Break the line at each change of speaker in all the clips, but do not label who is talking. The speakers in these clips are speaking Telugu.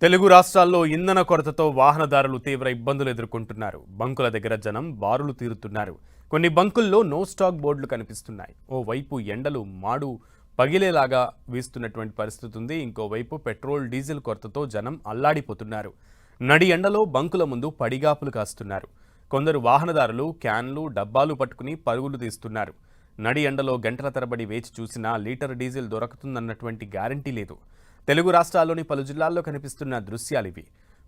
తెలుగు రాష్ట్రాల్లో ఇంధన కొరతతో వాహనదారులు తీవ్ర ఇబ్బందులు ఎదుర్కొంటున్నారు. బంకుల దగ్గర జనం బారులు తీరుతున్నారు. కొన్ని బంకుల్లో నో స్టాక్ బోర్డులు కనిపిస్తున్నాయి. ఓవైపు ఎండలు మాడు పగిలేలాగా వీస్తున్నటువంటి పరిస్థితి ఉంది. ఇంకోవైపు పెట్రోల్ డీజిల్ కొరతతో జనం అల్లాడిపోతున్నారు. నడి ఎండలో బంకుల ముందు పడిగాపులు కాస్తున్నారు. కొందరు వాహనదారులు క్యాన్లు డబ్బాలు పట్టుకుని పరుగులు తీస్తున్నారు. నడి ఎండలో గంటల తరబడి వేచి చూసినా లీటర్ డీజిల్ దొరకుతుందన్నటువంటి గ్యారంటీ లేదు. తెలుగు రాష్ట్రాల్లోని పలు జిల్లాల్లో కనిపిస్తున్న దృశ్యాలివి.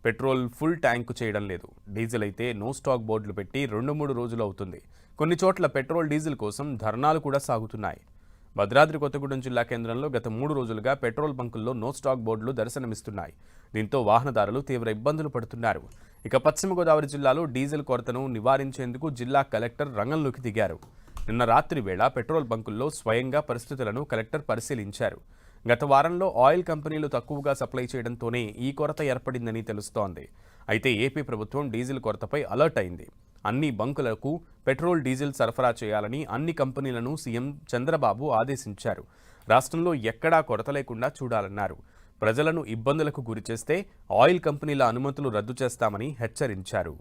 పెట్రోల్ ఫుల్ ట్యాంకు చేయడం లేదు. డీజిల్ అయితే నో స్టాక్ బోర్డులు పెట్టి 2-3 రోజులు అవుతుంది. కొన్ని చోట్ల పెట్రోల్ డీజిల్ కోసం ధర్నాలు కూడా సాగుతున్నాయి. భద్రాద్రి కొత్తగూడెం జిల్లా కేంద్రంలో గత 3 రోజులుగా పెట్రోల్ బంకుల్లో నో స్టాక్ బోర్డులు దర్శనమిస్తున్నాయి. దీంతో వాహనదారులు తీవ్ర ఇబ్బందులు పడుతున్నారు. ఇక పశ్చిమ గోదావరి జిల్లాలో డీజిల్ కొరతను నివారించేందుకు జిల్లా కలెక్టర్ రంగంలోకి దిగారు. నిన్న రాత్రి వేళ పెట్రోల్ బంకుల్లో స్వయంగా పరిస్థితులను కలెక్టర్ పరిశీలించారు. గత వారంలో ఆయిల్ కంపెనీలు తక్కువగా సప్లై చేయడంతోనే ఈ కొరత ఏర్పడిందని తెలుస్తోంది. అయితే ఏపీ ప్రభుత్వం డీజిల్ కొరతపై అలర్ట్ అయింది. అన్ని బంకులకు పెట్రోల్ డీజిల్ సరఫరా చేయాలని అన్ని కంపెనీలను సీఎం చంద్రబాబు ఆదేశించారు. రాష్ట్రంలో ఎక్కడా కొరత లేకుండా చూడాలన్నారు. ప్రజలను ఇబ్బందులకు గురిచేస్తే ఆయిల్ కంపెనీల అనుమతులు రద్దు చేస్తామని హెచ్చరించారు.